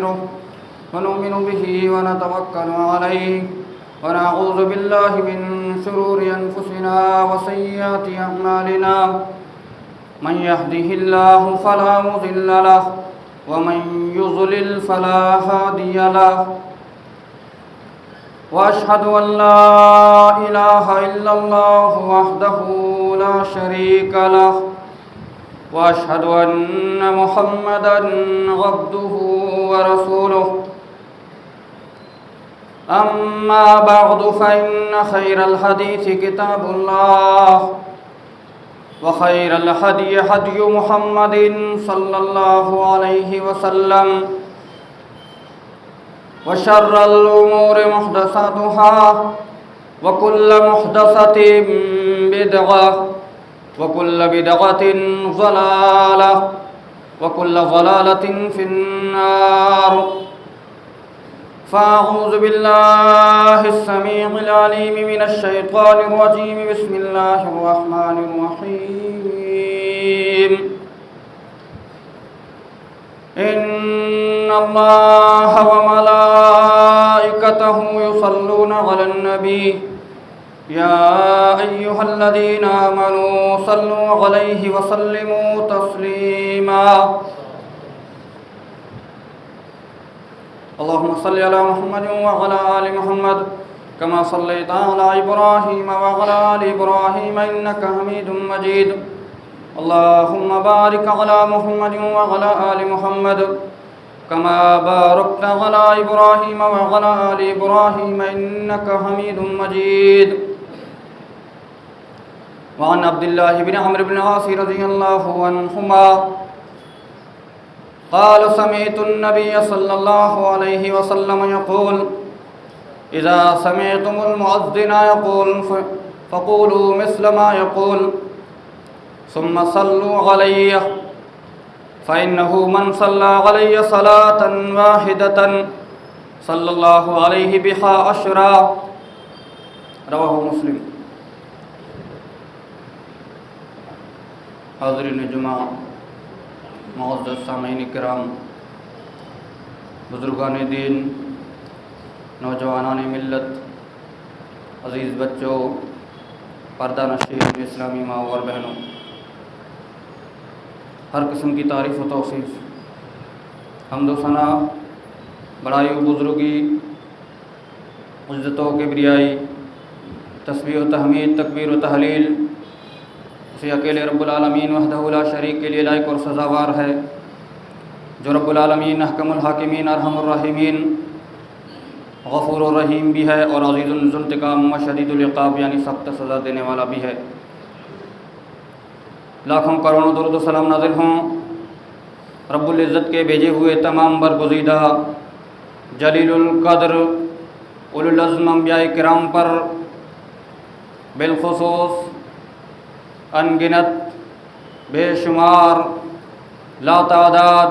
ونستغفره ونؤمن به ونتوكل عليه ونعوذ بالله من شرور أنفسنا وسيئات أعمالنا من يهده الله فلا مضل له ومن يضلل فلا هادي له وأشهد أن لا إله إلا الله وحده لا شريك له وأشهد أن محمدًا عبده ورسوله أما بعد فإن خير الحديث كتاب الله وخير الهدي هدي محمد صلى الله عليه وسلم وشر الأمور محدثاتها وكل محدثة بدعة وكل بدعة ضلالة وكل ضلالة في النار فأعوذ بالله السميع العليم من الشيطان الرجيم بسم الله الرحمن الرحيم إن الله وملائكته يصلون على النبي يا أيها الذين آمنوا صلوا عليه وسلموا تسليما اللهم صل على محمد وعلى آل محمد كما صليت على إبراهيم وعلى آل إبراهيم إنك حميد مجيد اللهم بارك على محمد وعلى آل محمد كما باركت على إبراهيم وعلى آل إبراهيم إنك حميد مجيد وعن عبد الله بن عمرو بن العاص رضي الله عنهما قال سمعت النبي صلى الله عليه وسلم يقول إذا سمعتم المؤذن يقول فقولوا مثل ما يقول ثم صلوا علي فإنه من صلى علي صلاة واحدة صلى الله عليه بها عشرا رواه مسلم. حاضرین جمعہ، معزز سامعین کرام، بزرگان دین، نوجوانان ملت، عزیز بچوں، پردہ نشین اسلامی ماں اور بہنوں، ہر قسم کی تعریف و توصیف، حمد و ثنا، بڑائی و بزرگی، عزت و کبریائی، تسبیح و تحمید، تکبیر و تحلیل اسی اکیلے رب العالمین وحدہ لا شریک کے لیے لائق اور سزاوار ہے، جو رب العالمین احکم الحاکمین ارحم الراحمین، غفور الرحیم بھی ہے اور عزیز ذو انتقام و شدید العقاب یعنی سخت سزا دینے والا بھی ہے۔ لاکھوں کروڑوں درود و سلام نازل ہوں رب العزت کے بھیجے ہوئے تمام برگزیدہ جلیل القدر اولو العزم انبیاء کرام پر، بالخصوص انگنت، بے شمار، لا تعداد،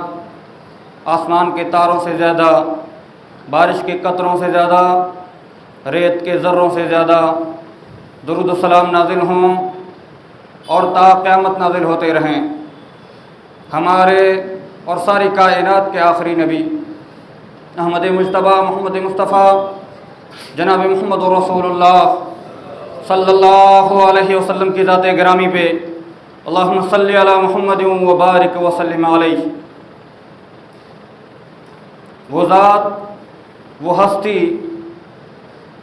آسمان کے تاروں سے زیادہ، بارش کے قطروں سے زیادہ، ریت کے ذروں سے زیادہ درود و سلام نازل ہوں اور تا قیامت نازل ہوتے رہیں ہمارے اور ساری کائنات کے آخری نبی احمد مجتبیٰ محمد مصطفیٰ جناب محمد رسول اللہ صلی اللہ علیہ وسلم کی ذات گرامی پہ اللہم صلی علی محمد وبارک وسلم علیہ۔ وہ ذات، وہ ہستی،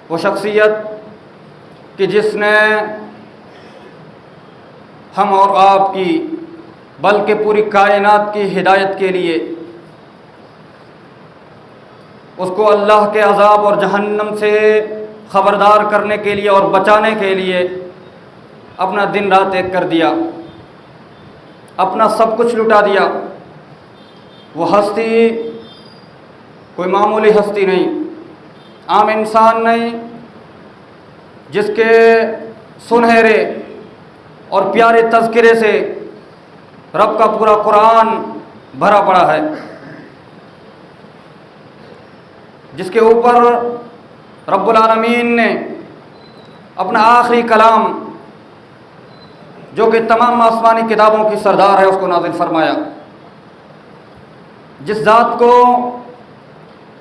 وہ شخصیت کہ جس نے ہم اور آپ کی بلکہ پوری کائنات کی ہدایت کے لیے، اس کو اللہ کے عذاب اور جہنم سے خبردار کرنے کے لیے اور بچانے کے لیے اپنا دن رات ایک کر دیا، اپنا سب کچھ لٹا دیا۔ وہ ہستی کوئی معمولی ہستی نہیں، عام انسان نہیں، جس کے سنہرے اور پیارے تذکرے سے رب کا پورا قرآن بھرا پڑا ہے، جس کے اوپر رب العالمین نے اپنا آخری کلام جو کہ تمام آسمانی کتابوں کی سردار ہے اس کو نازل فرمایا، جس ذات کو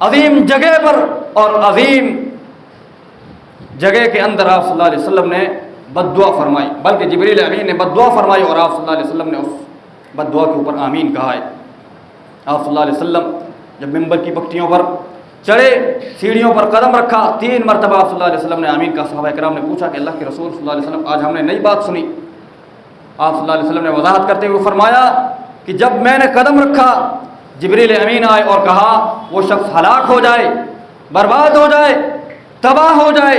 عظیم جگہ پر اور عظیم جگہ کے اندر آپ صلی اللہ علیہ وسلم نے بد دعا فرمائی، بلکہ جبریل امین نے بد دعا فرمائی اور آپ صلی اللہ علیہ وسلم نے اس بد دعا کے اوپر آمین کہا ہے۔ آپ صلی اللہ علیہ وسلم جب ممبر کی پکٹیوں پر چڑھے، سیڑھیوں پر قدم رکھا، 3 مرتبہ آپ صلی اللہ علیہ وسلم نے آمین کہا۔ صحابہ کرام نے پوچھا کہ اللہ کے رسول صلی اللہ علیہ وسلم آج ہم نے نئی بات سنی۔ آپ صلی اللہ علیہ وسلم نے وضاحت کرتے ہوئے فرمایا کہ جب میں نے قدم رکھا، جبریل امین آئے اور کہا وہ شخص ہلاک ہو جائے، برباد ہو جائے، تباہ ہو جائے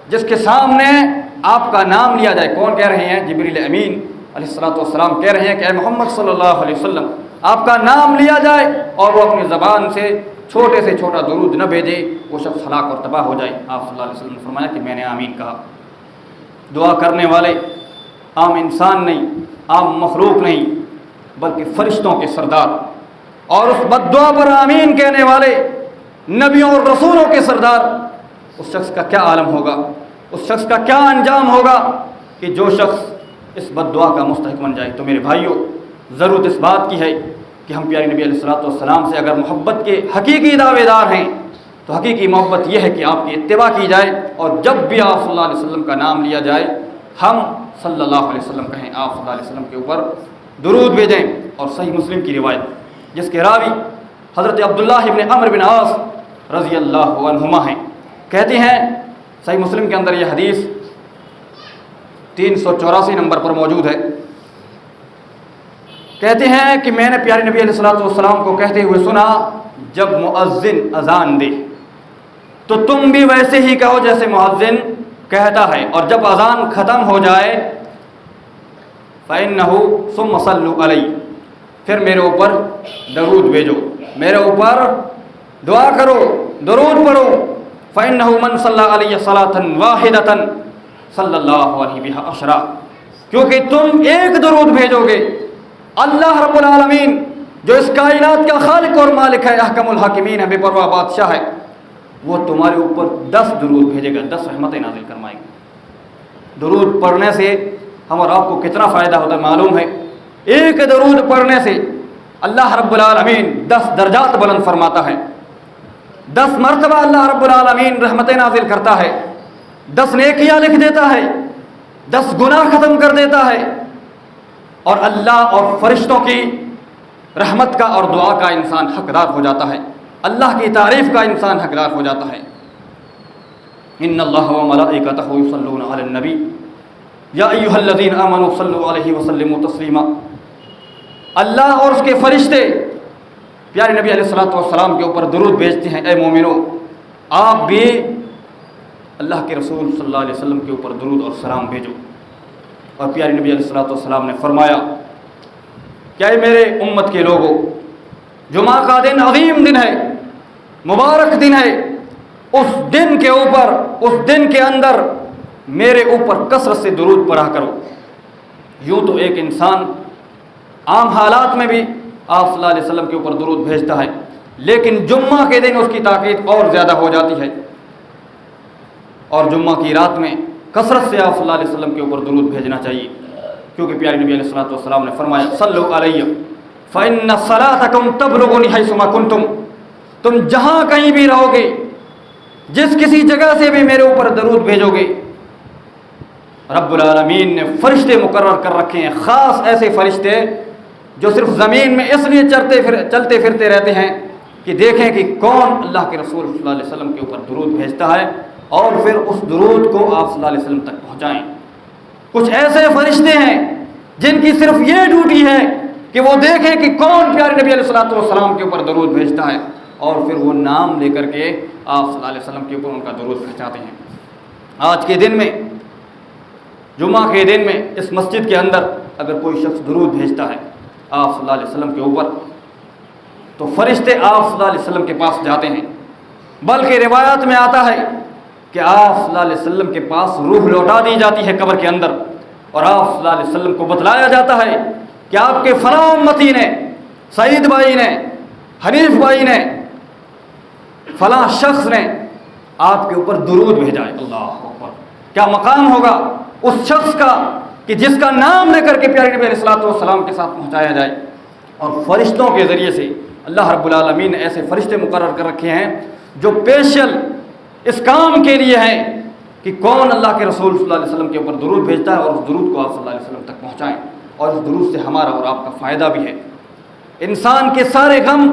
جس کے سامنے آپ کا نام لیا جائے۔ کون کہہ رہے ہیں؟ جبریل امین علیہ الصلوۃ والسلام کہہ رہے ہیں کہ اے محمد صلی اللہ علیہ وسلم آپ کا نام لیا جائے اور وہ اپنی زبان سے چھوٹے سے چھوٹا درود نہ بھیجے، وہ شخص ہلاک اور تباہ ہو جائے۔ آپ صلی اللہ علیہ وسلم نے فرمایا کہ میں نے آمین کہا۔ دعا کرنے والے عام انسان نہیں، عام مخلوق نہیں، بلکہ فرشتوں کے سردار، اور اس بد دعا پر آمین کہنے والے نبیوں اور رسولوں کے سردار، اس شخص کا کیا عالم ہوگا، اس شخص کا کیا انجام ہوگا کہ جو شخص اس بد دعا کا مستحق بن جائے۔ تو میرے بھائیوں، ضرورت اس بات کی ہے کہ ہم پیارے نبی علیہ الصلوۃ والسلام سے اگر محبت کے حقیقی دعوے دار ہیں تو حقیقی محبت یہ ہے کہ آپ کی اتباع کی جائے، اور جب بھی آپ صلی اللہ علیہ وسلم کا نام لیا جائے ہم صلی اللہ علیہ وسلم کہیں، آپ صلی اللہ علیہ وسلم کے اوپر درود بھیجیں۔ اور صحیح مسلم کی روایت جس کے راوی حضرت عبداللہ ابن عمرو بن عاص رضی اللہ عنہما ہیں، کہتے ہیں، صحیح مسلم کے اندر یہ حدیث 384 نمبر پر موجود ہے، کہتے ہیں کہ میں نے پیارے نبی علیہ الصلوۃ والسلام کو کہتے ہوئے سنا جب مؤذن اذان دے تو تم بھی ویسے ہی کہو جیسے مؤذن کہتا ہے، اور جب اذان ختم ہو جائے فَإِنَّهُ ثُمَّ صَلُّوا عَلَيَّ، پھر میرے اوپر درود بھیجو، میرے اوپر دعا کرو، درود پڑھو۔ فَإِنَّهُ مَنْ صَلَّى عَلَيَّ صَلَاةً وَاحِدَةً صلی اللہ علیہ بہا عشرا، کیونکہ تم ایک درود بھیجو گے، اللہ رب العالمین جو اس کائنات کا خالق اور مالک ہے، احکم الحاکمین ہے، بے پرواہ بادشاہ ہے، وہ تمہارے اوپر 10 درود بھیجے گا، 10 رحمتیں نازل فرمائے گا۔ درود پڑھنے سے ہم اور آپ کو کتنا فائدہ ہوتا ہے معلوم ہے؟ ایک درود پڑھنے سے اللہ رب العالمین 10 درجات بلند فرماتا ہے، 10 مرتبہ اللہ رب العالمین رحمتیں نازل کرتا ہے، 10 نیکیاں لکھ دیتا ہے، 10 گناہ ختم کر دیتا ہے، اور اللہ اور فرشتوں کی رحمت کا اور دعا کا انسان حقدار ہو جاتا ہے، اللہ کی تعریف کا انسان حقدار ہو جاتا ہے۔ ان اللہ وملائکتہ یصلون علی النبی یا ایھا الذین آمنوا صلوا علیہ وسلموا تسلیما، اللہ اور اس کے فرشتے پیارے نبی علیہ الصلوۃ والسلام کے اوپر درود بھیجتے ہیں۔ اے مومنو، آپ بھی اللہ کے رسول صلی اللہ علیہ وسلم کے اوپر درود اور سلام بھیجو۔ اور پیارے نبی علیہ الصلوۃ والسلام نے فرمایا کہ اے میرے امت کے لوگوں، جمعہ کا دن عظیم دن ہے، مبارک دن ہے، اس دن کے اوپر، اس دن کے اندر میرے اوپر کثرت سے درود پڑھا کرو۔ یوں تو ایک انسان عام حالات میں بھی آپ صلی اللہ علیہ وسلم کے اوپر درود بھیجتا ہے، لیکن جمعہ کے دن اس کی تاکید اور زیادہ ہو جاتی ہے، اور جمعہ کی رات میں کثرت سے آپ صلی اللہ علیہ وسلم کے اوپر درود بھیجنا چاہیے، کیونکہ پیارے نبی علیہ الصلوۃ والسلام نے فرمایا صلوا علیہ فإن صلاتکم تبلغنی حیثما کنتم، تم جہاں کہیں بھی رہو گے، جس کسی جگہ سے بھی میرے اوپر درود بھیجو گے، رب العالمین نے فرشتے مقرر کر رکھے ہیں، خاص ایسے فرشتے جو صرف زمین میں اس لیے چلتے پھرتے رہتے ہیں کہ دیکھیں کہ کون اللہ کے رسول صلی اللہ علیہ وسلم کے اوپر درود بھیجتا ہے، اور پھر اس درود کو آپ صلی اللہ علیہ وسلم تک پہنچائیں۔ کچھ ایسے فرشتے ہیں جن کی صرف یہ ڈیوٹی ہے کہ وہ دیکھیں کہ کون پیارے نبی علیہ الصلوۃ والسلام کے اوپر درود بھیجتا ہے، اور پھر وہ نام لے کر کے آپ صلی اللہ علیہ وسلم کے اوپر ان کا درود پہنچاتے ہیں۔ آج کے دن میں، جمعہ کے دن میں، اس مسجد کے اندر اگر کوئی شخص درود بھیجتا ہے آپ صلی اللہ علیہ وسلم کے اوپر، تو فرشتے آپ صلی اللہ علیہ وسلم کے پاس جاتے ہیں، بلکہ روایات میں آتا ہے کہ آپ صلی اللہ علیہ وسلم کے پاس روح لوٹا دی جاتی ہے قبر کے اندر، اور آپ صلی اللہ علیہ وسلم کو بتلایا جاتا ہے کہ آپ کے فلاں امتی نے، سعید بھائی نے، حنیف بھائی نے، فلاں شخص نے آپ کے اوپر درود بھیجا ہے۔ اللہ اکبر! کیا مقام ہوگا اس شخص کا کہ جس کا نام لے کر کے پیارے نبی علیہ الصلوۃ والسلام کے ساتھ پہنچایا جائے، اور فرشتوں کے ذریعے سے اللہ رب العالمین نے ایسے فرشتے مقرر کر رکھے ہیں جو اسپیشل اس کام کے لیے ہیں کہ کون اللہ کے رسول صلی اللہ علیہ وسلم کے اوپر درود بھیجتا ہے اور اس درود کو آپ صلی اللہ علیہ وسلم تک پہنچائیں، اور اس درود سے ہمارا اور آپ کا فائدہ بھی ہے۔ انسان کے سارے غم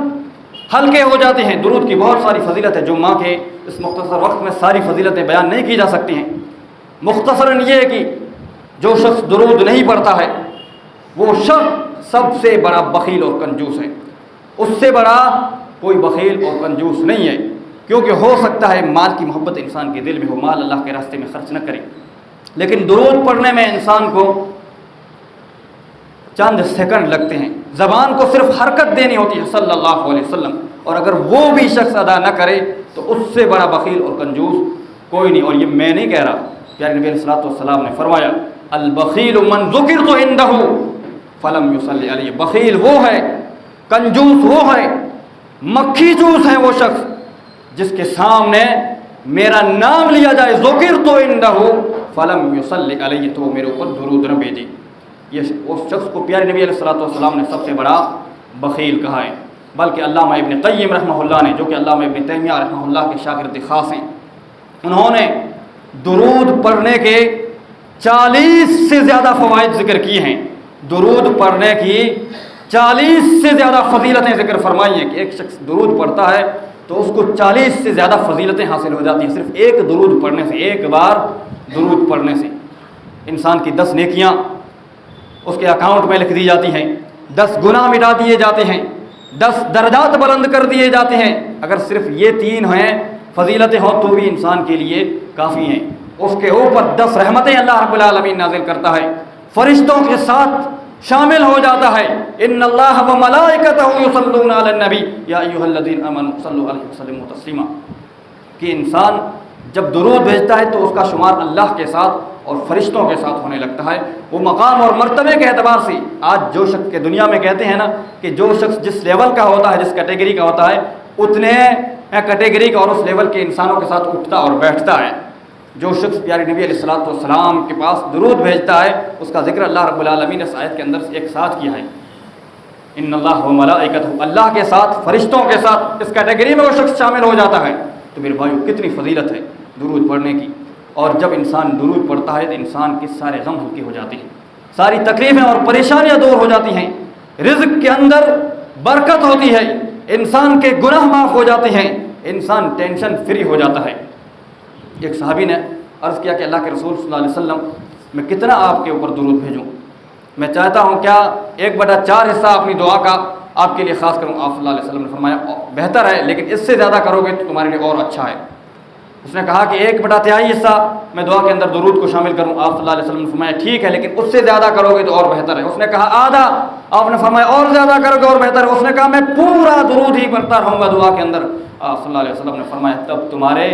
ہلکے ہو جاتے ہیں۔ درود کی بہت ساری فضیلت ہے جو ماں کے اس مختصر وقت میں ساری فضیلتیں بیان نہیں کی جا سکتی ہیں۔ مختصراً یہ ہے کہ جو شخص درود نہیں پڑھتا ہے وہ شخص سب سے بڑا بخیل اور کنجوس ہے۔ اس سے بڑا کوئی بخیل اور کنجوس نہیں ہے، کیونکہ ہو سکتا ہے مال کی محبت انسان کے دل میں ہو، مال اللہ کے راستے میں خرچ نہ کرے، لیکن درود پڑھنے میں انسان کو چند سیکنڈ لگتے ہیں، زبان کو صرف حرکت دینی ہوتی ہے صلی اللہ علیہ وسلم، اور اگر وہ بھی شخص ادا نہ کرے تو اس سے بڑا بخیل اور کنجوس کوئی نہیں۔ اور یہ میں نہیں کہہ رہا، پیارے نبی علیہ الصلوۃ والسلام نے فرمایا البخیل من ذکرت عندہ فلم یصلی علیہ، بخیل وہ ہے، کنجوس وہ ہے، مکھی چوس ہے وہ شخص جس کے سامنے میرا نام لیا جائے ذکرت عندہ فلم یصلی علیہ، تو میرے اوپر درود نہ بھیجے۔ یہ اس شخص کو پیارے نبی علیہ الصلوۃ والسلام نے سب سے بڑا بخیل کہا ہے۔ بلکہ علامہ ابن قیم رحمہ اللہ نے، جو کہ علامہ ابن تیمیہ رحمہ اللہ کے شاگرد خاص ہیں، انہوں نے درود پڑھنے کے 40 سے زیادہ فوائد ذکر کیے ہیں۔ درود پڑھنے کی 40 سے زیادہ فضیلتیں ذکر فرمائی ہیں کہ ایک شخص درود پڑھتا ہے تو اس کو 40 سے زیادہ فضیلتیں حاصل ہو جاتی ہیں صرف ایک درود پڑھنے سے، ایک بار درود پڑھنے سے۔ انسان کی 10 نیکیاں اس کے اکاؤنٹ میں لکھ دی جاتی ہیں، 10 گناہ مٹا دیے جاتے ہیں، 10 درجات بلند کر دیے جاتے ہیں۔ اگر صرف یہ 3 ہیں فضیلتیں ہوں تو بھی انسان کے لیے کافی ہیں۔ اس کے اوپر 10 رحمتیں اللہ رب العالمین نازل کرتا ہے، فرشتوں کے ساتھ شامل ہو جاتا ہے۔ ان اللہ و ملائکتہ یصلون علی النبی یا ایھا الذین آمنوا صلوا علیہ وسلم تسلیما، کہ انسان جب درود بھیجتا ہے تو اس کا شمار اللہ کے ساتھ اور فرشتوں کے ساتھ ہونے لگتا ہے۔ وہ مقام اور مرتبے کے اعتبار سے آج جو شخص کے دنیا میں کہتے ہیں نا کہ جو شخص جس لیول کا ہوتا ہے، جس کیٹیگری کا ہوتا ہے، اتنے کیٹیگری کا اور اس لیول کے انسانوں کے ساتھ اٹھتا اور بیٹھتا ہے۔ جو شخص پیارے نبی علیہ الصلوۃ والسلام کے پاس درود بھیجتا ہے اس کا ذکر اللہ رب العالمین نے اس آیت کے اندر ایک ساتھ کیا ہے، ان اللہ و ملائکتہ، اللہ کے ساتھ فرشتوں کے ساتھ اس کیٹیگری میں وہ شخص شامل ہو جاتا ہے۔ تو میرے بھائیو کتنی فضیلت ہے درود پڑھنے کی، اور جب انسان درود پڑھتا ہے تو انسان کے سارے غم ہلکے ہو جاتے ہیں، ساری تکلیفیں اور پریشانیاں دور ہو جاتی ہیں، رزق کے اندر برکت ہوتی ہے، انسان کے گناہ معاف ہو جاتے ہیں، انسان ٹینشن فری ہو جاتا ہے۔ ایک صحابی نے عرض کیا کہ اللہ کے رسول صلی اللہ علیہ وسلم میں کتنا آپ کے اوپر درود بھیجوں؟ میں چاہتا ہوں کیا 1/4 حصہ اپنی دعا کا آپ کے لیے خاص کروں؟ آپ صلی اللہ علیہ وسلم نے فرمایا بہتر ہے، لیکن اس سے زیادہ کرو گے تو تمہارے لیے اور اچھا ہے۔ اس نے کہا کہ 1/3 حصہ میں دعا کے اندر درود کو شامل کروں؟ آپ صلی اللہ علیہ وسلم نے فرمایا ٹھیک ہے، لیکن اس سے زیادہ کرو گے تو اور بہتر ہے۔ اس نے کہا آدھا، آپ نے فرمایا اور زیادہ کرو گے اور بہتر ہے۔ اس نے کہا میں پورا درود ہی پڑھتا رہوں گا دعا کے اندر۔ آپ صلی اللہ علیہ وسلم نے فرمایا تب تمہارے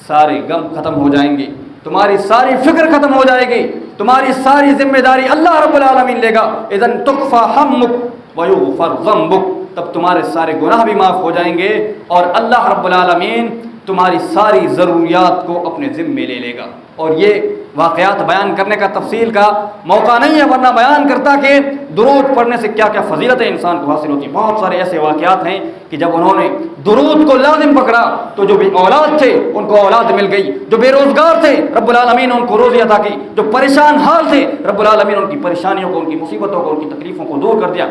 سارے غم ختم ہو جائیں گے، تمہاری ساری فکر ختم ہو جائے گی، تمہاری ساری ذمہ داری اللہ رب العالمین لے گا۔ اذن تکفی ہمک ویغفر ذنبک، تب تمہارے سارے گناہ بھی معاف ہو جائیں گے اور اللہ رب العالمین تمہاری ساری ضروریات کو اپنے ذمے لے لے گا۔ اور یہ واقعات بیان کرنے کا تفصیل کا موقع نہیں ہے، ورنہ بیان کرتا کہ درود پڑھنے سے کیا کیا فضیلتیں انسان کو حاصل ہوتی ہیں۔ بہت سارے ایسے واقعات ہیں کہ جب انہوں نے درود کو لازم پکڑا تو جو بھی اولاد تھے ان کو اولاد مل گئی، جو بے روزگار تھے رب العالمین ان کو روزی عطا کی، جو پریشان حال تھے رب العالمین ان کی پریشانیوں کو، ان کی مصیبتوں کو، ان کی تکلیفوں کو دور کر دیا۔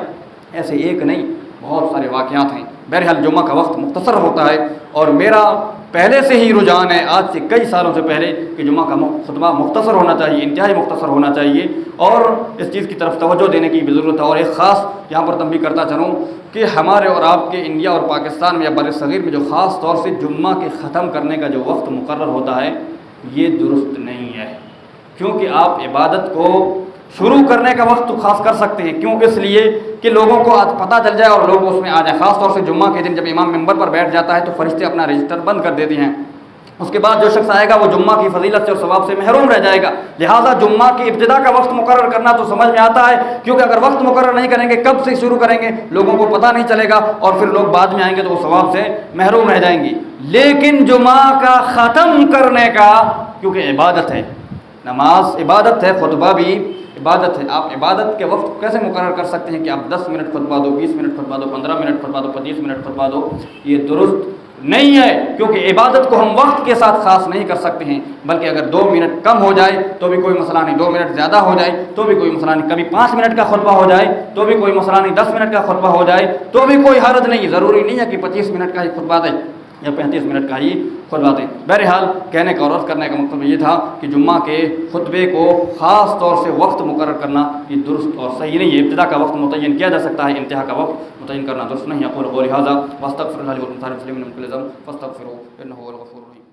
ایسے ایک نہیں بہت سارے واقعات ہیں۔ بہرحال جمعہ کا وقت مختصر ہوتا ہے اور میرا پہلے سے ہی رجحان ہے، آج سے کئی سالوں سے پہلے، کہ جمعہ کا خطبہ مختصر ہونا چاہیے، انتہائی مختصر ہونا چاہیے، اور اس چیز کی طرف توجہ دینے کی بھی ضرورت ہے۔ اور ایک خاص یہاں پر تنبیہ کرتا چلوں کہ ہمارے اور آپ کے انڈیا اور پاکستان میں یا بر صغیر میں جو خاص طور سے جمعہ کے ختم کرنے کا جو وقت مقرر ہوتا ہے یہ درست نہیں ہے، کیونکہ آپ عبادت کو شروع کرنے کا وقت تو خاص کر سکتے ہیں، کیوں؟ اس لیے کہ لوگوں کو پتہ چل جائے اور لوگ اس میں آ جائیں۔ خاص طور سے جمعہ کے دن جب امام ممبر پر بیٹھ جاتا ہے تو فرشتے اپنا رجسٹر بند کر دیتے ہیں، اس کے بعد جو شخص آئے گا وہ جمعہ کی فضیلت سے اور ثواب سے محروم رہ جائے گا۔ لہٰذا جمعہ کی ابتدا کا وقت مقرر کرنا تو سمجھ میں آتا ہے، کیونکہ اگر وقت مقرر نہیں کریں گے کب سے شروع کریں گے لوگوں کو پتہ نہیں چلے گا اور پھر لوگ بعد میں آئیں گے تو وہ ثواب سے محروم رہ جائیں گے۔ لیکن جمعہ کا ختم کرنے کا، کیونکہ عبادت ہے، نماز عبادت ہے، خطبہ بھی عبادت ہے. آپ عبادت کے وقت کو کیسے مقرر کر سکتے ہیں کہ آپ 10 منٹ خطبہ دو، 20 منٹ خطبہ دو، 15 منٹ خطبہ دو، 25 منٹ خطبہ دو؟ یہ درست نہیں ہے، کیونکہ عبادت کو ہم وقت کے ساتھ خاص نہیں کر سکتے ہیں، بلکہ اگر 2 منٹ کم ہو جائے تو بھی کوئی مسئلہ نہیں، 2 منٹ زیادہ ہو جائے تو بھی کوئی مسئلہ نہیں، کبھی 5 منٹ کا خطبہ ہو جائے تو بھی کوئی مسئلہ نہیں، 10 منٹ کا خطبہ ہو جائے تو بھی کوئی حرج نہیں. ضروری نہیں ہے کہ 25 منٹ کا ہی خطبہ دیں یا 35 منٹ کا ہی خطبہ دیں. بہرحال کہنے کا اور عرض کرنے کا مطلب یہ تھا کہ جمعہ کے خطبے کو خاص طور سے وقت مقرر کرنا یہ درست اور صحیح نہیں ہے. ابتدا کا وقت متعین کیا جا سکتا ہے، انتہا کا وقت متعین کرنا درست نہیں. اقول قولی ھذا واستغفر اللہ لی ولکم سائر المسلمین من کل ذنب فاستغفروہ انہ هو الغفور الرحیم.